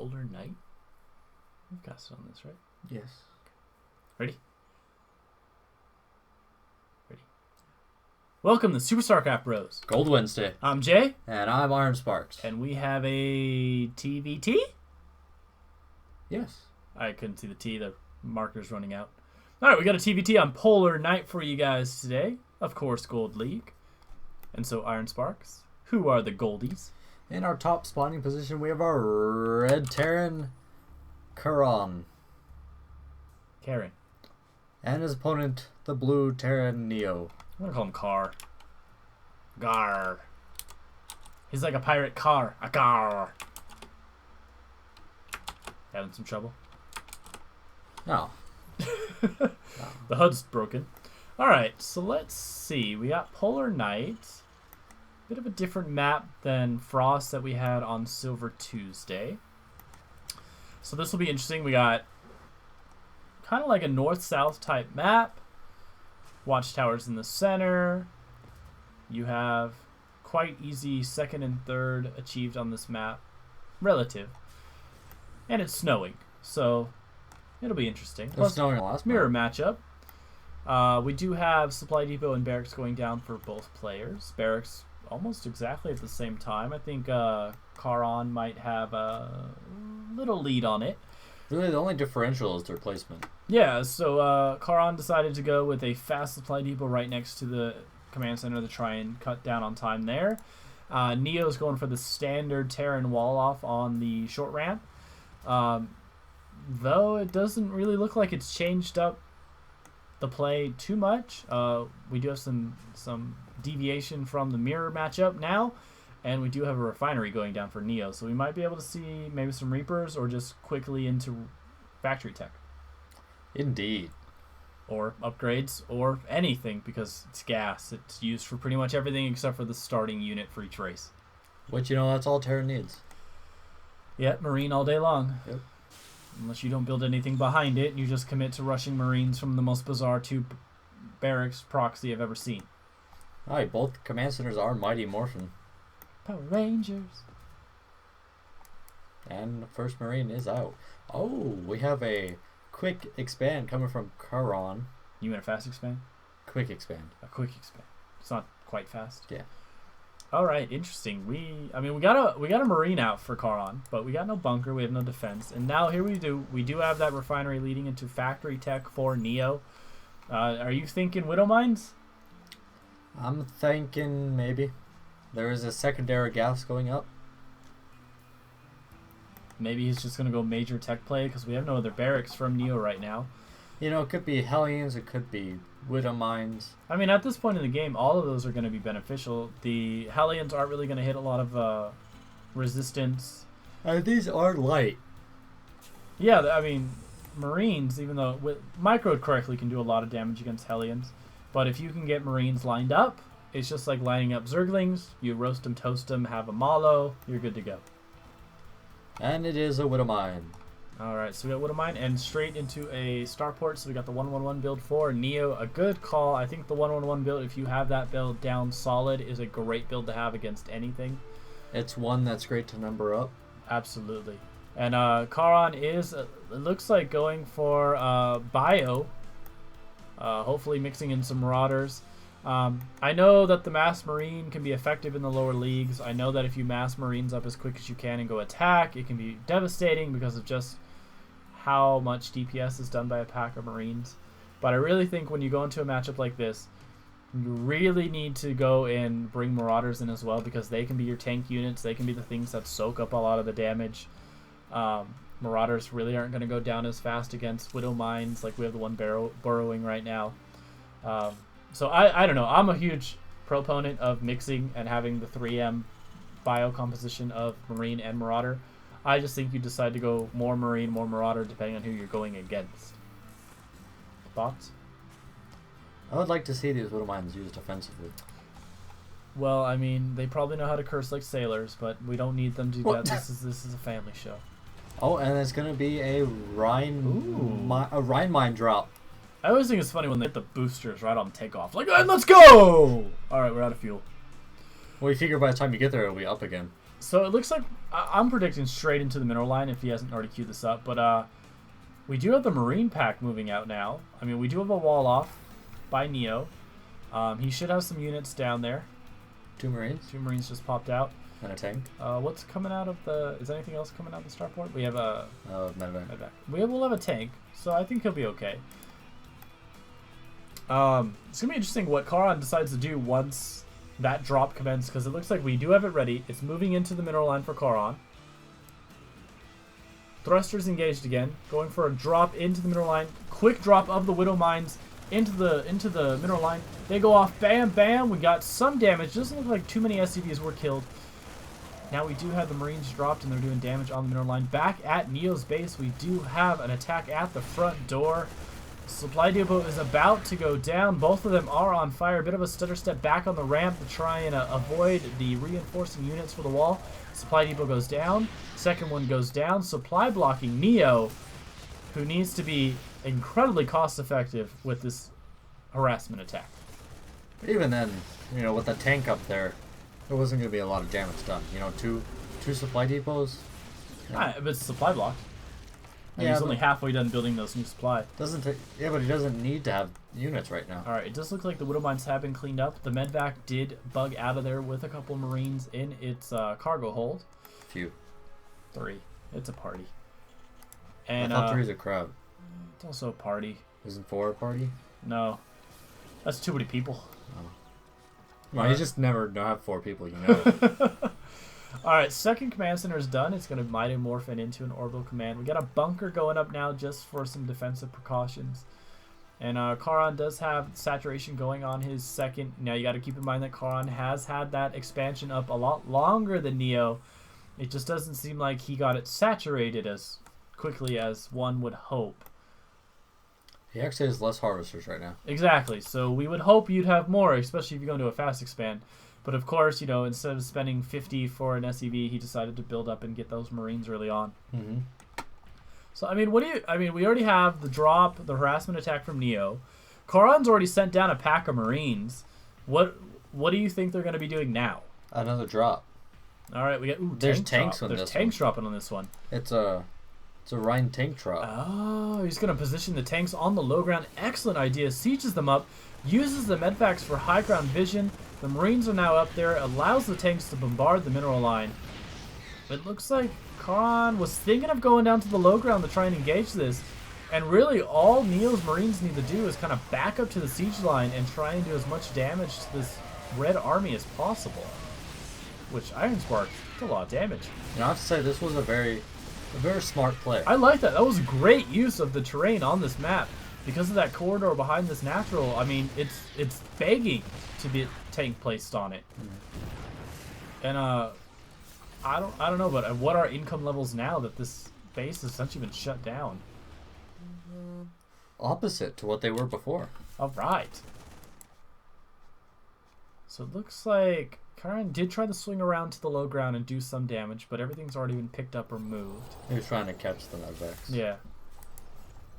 Polar Night? We've got on this, right? Yes. Ready? Welcome to SuperStarcraftBros. Gold Wednesday. I'm Jay. And I'm Iron Sparks. And we have a TvT? Yes. I couldn't see the T. The marker's running out. Alright, we got a TvT on Polar Night for you guys today. Of course, Gold League. And so, Iron Sparks, who are the Goldies? In our top spawning position, we have our red Terran, Kharon. Karen. And his opponent, the blue Terran, NeO. I'm gonna call him Car. Gar. He's like a pirate car. A gar. Having some trouble? No. The HUD's broken. Alright, so let's see. We got Polar Night. Bit of a different map than Frost that we had on Silver Tuesday. So this will be interesting. We got kind of like a north-south type map. Watchtowers in the center. You have quite easy second and third achieved on this map. Relative. And it's snowing. So it'll be interesting. Plus, snowing last mirror matchup. We do have Supply Depot and Barracks going down for both players. Barracks almost exactly at the same time. I think Kharon might have a little lead on it. Really, the only differential is their placement. Yeah, so Kharon decided to go with a fast Supply Depot right next to the command center to try and cut down on time there. NeO's going for the standard Terran wall off on the short ramp. Though it doesn't really look like it's changed up the play too much. We do have some deviation from the mirror matchup now, and we do have a refinery going down for NeO, so we might be able to see maybe some Reapers or just quickly into factory tech. Indeed. Or upgrades or anything, because it's gas. It's used for pretty much everything except for the starting unit for each race. Which, you know, that's all Terran needs. Yeah, Marine all day long. Yep. Unless you don't build anything behind it, you just commit to rushing Marines from the most bizarre two barracks proxy I've ever seen. Alright, both command centers are Mighty Morphin. Power Rangers. And the first Marine is out. Oh, we have a quick expand coming from Kharon. You mean a fast expand? Quick expand. A quick expand. It's not quite fast. Yeah. All right, interesting. We got a Marine out for Kharon, but we got no bunker. We have no defense, and now here we do have that refinery leading into factory tech for NeO. Are you thinking Widow Mines? I'm thinking maybe. There is a secondary gas going up. Maybe he's just going to go major tech play because we have no other barracks from NeO right now. You know, it could be Hellions, it could be Widow Mines. I mean, at this point in the game, all of those are going to be beneficial. The Hellions aren't really going to hit a lot of resistance. These are light. Yeah, I mean, Marines, even though microed correctly, can do a lot of damage against Hellions. But if you can get Marines lined up, it's just like lining up Zerglings. You roast them, toast them, have a Malo, you're good to go. And it is a Widow Mine. Alright, so we got Widow Mine and straight into a Starport. So we got the 111 build for NeO. A good call. I think the 111 build, if you have that build down solid, is a great build to have against anything. It's one that's great to number up. Absolutely. And Kharon is, it looks like, going for Bio. Hopefully mixing in some Marauders. I know that the Mass Marine can be effective in the lower leagues. I know that if you mass Marines up as quick as you can and go attack, it can be devastating because of just how much DPS is done by a pack of Marines. But I really think when you go into a matchup like this, you really need to go and bring Marauders in as well, because they can be your tank units. They can be the things that soak up a lot of the damage. Marauders really aren't going to go down as fast against Widow Mines like we have the one burrowing right now. So I don't know. I'm a huge proponent of mixing and having the 3M bio composition of Marine and Marauder. I just think you decide to go more Marine, more Marauder, depending on who you're going against. Thoughts? I would like to see these Widow Mines used offensively. Well, I mean, they probably know how to curse like sailors, but we don't need them to do that. This is a family show. Oh, and it's going to be a Rhine mine drop. I always think it's funny when they hit the boosters right on takeoff. Like, let's go! Alright, we're out of fuel. Well, you figure by the time you get there, it'll be up again. So it looks like I'm predicting straight into the mineral line if he hasn't already queued this up. But we do have the Marine pack moving out now. I mean, we do have a wall off by NeO. He should have some units down there. 2 Marines. 2 Marines just popped out. And a tank. What's coming out of the... Is anything else coming out of the starport? We have a... Medevac. We'll have a tank, so I think he'll be okay. It's going to be interesting what kharon decides to do once that drop commences, because it looks like we do have it ready. It's moving into the mineral line for kharon. Thrusters engaged again, going for a drop into the mineral line. Quick drop of the Widow Mines into the mineral line. They go off, bam, bam. We got some damage. Doesn't look like too many SCVs were killed. Now we do have the Marines dropped, and they're doing damage on the mineral line. Back at NeO's base, we do have an attack at the front door. Supply depot is about to go down. Both of them are on fire. A bit of a stutter step back on the ramp to try and avoid the reinforcing units for the wall. Supply depot goes down. Second one goes down. Supply blocking NeO, who needs to be incredibly cost effective with this harassment attack. But even then, you know, with the tank up there, there wasn't going to be a lot of damage done. You know, two supply depots. Yeah. But it's supply blocked. And he's only halfway done building those new supply. Yeah, but he doesn't need to have units right now. Alright, it does look like the Widow Mines have been cleaned up. The Medvac did bug out of there with a couple Marines in its cargo hold. Few. 3. It's a party. And I thought 3 is a crowd. It's also a party. Isn't 4 a party? No. That's too many people. Oh. Well, you just never have 4 people, you know. Alright, second command center is done. It's going to morph it into an orbital command. We got a bunker going up now just for some defensive precautions. And kharon does have saturation going on his second. Now you got to keep in mind that kharon has had that expansion up a lot longer than NeO. It just doesn't seem like he got it saturated as quickly as one would hope. He actually has less harvesters right now. Exactly. So we would hope you'd have more, especially if you go into a fast expand. But of course, you know, instead of spending 50 for an SEV, he decided to build up and get those Marines early on. Mm-hmm. So I mean, we already have the drop, the harassment attack from NeO. kharon's already sent down a pack of Marines. What do you think they're going to be doing now? Another drop. All right, we got there's tanks on this one. There's tanks dropping on this one. It's a Rhine tank drop. Oh, he's going to position the tanks on the low ground. Excellent idea. Sieges them up. Uses the medvacs for high ground vision. The Marines are now up there. Allows the tanks to bombard the mineral line. It looks like kharon was thinking of going down to the low ground to try and engage this. And really, all NeO's Marines need to do is kind of back up to the siege line and try and do as much damage to this red army as possible. Which Iron Spark did a lot of damage. You know, I have to say, this was a very smart play. I like that. That was great use of the terrain on this map. Because of that corridor behind this natural, I mean, it's begging to be tank placed on it. Mm-hmm. And I don't know, but what are income levels now that this base has essentially been shut down? Opposite to what they were before. All right. So it looks like kharon did try to swing around to the low ground and do some damage, but everything's already been picked up or moved. He was trying to catch the medvacs. Yeah.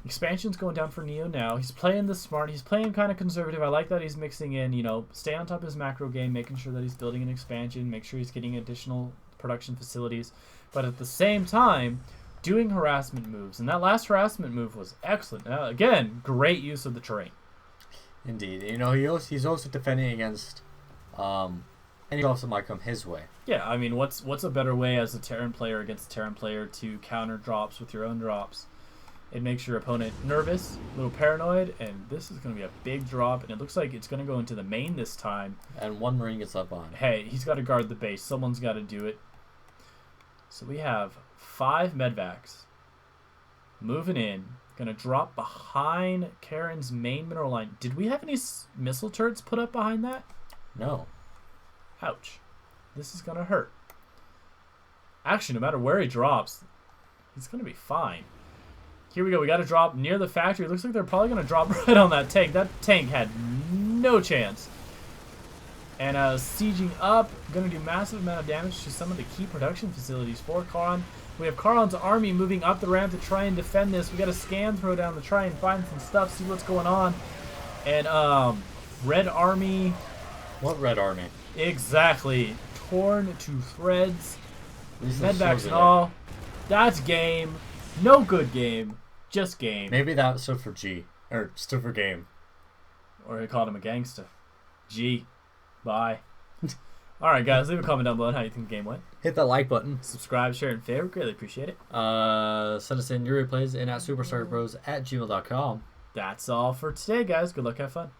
Expansion's going down for NeO now. He's playing this smart. He's playing kind of conservative. I like that he's mixing in, you know, stay on top of his macro game, making sure that he's building an expansion, make sure he's getting additional production facilities, but at the same time, doing harassment moves. And that last harassment move was excellent. Again, great use of the terrain. Indeed. You know, he's also defending against any drops that might come his way. Yeah, I mean, what's a better way as a Terran player against a Terran player to counter drops with your own drops? It makes your opponent nervous, a little paranoid, and this is going to be a big drop, and it looks like it's going to go into the main this time. And one Marine gets left behind. Hey, he's got to guard the base. Someone's got to do it. So we have 5 medvacs moving in, going to drop behind kharon's main mineral line. Did we have any missile turrets put up behind that? No. Ouch. This is going to hurt. Actually, no matter where he drops, he's going to be fine. Here we go. We got to drop near the factory. It looks like they're probably going to drop right on that tank. That tank had no chance. And sieging up, going to do massive amount of damage to some of the key production facilities for kharon. We have kharon's army moving up the ramp to try and defend this. We got a scan throw down to try and find some stuff, see what's going on. And red army. What red army? Exactly. Torn to threads. At least those Medvacs, souls are oh, that's game. No good game. Just game. there. Maybe that stood for G. Or stood for game. Or he called him a gangster. G. Bye. Alright, guys, leave a comment down below on how you think the game went. Hit that like button. Subscribe, share, and favorite. Greatly appreciate it. Send us in your replays in at SuperStarcraftBros@gmail.com. That's all for today, guys. Good luck, have fun.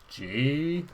G.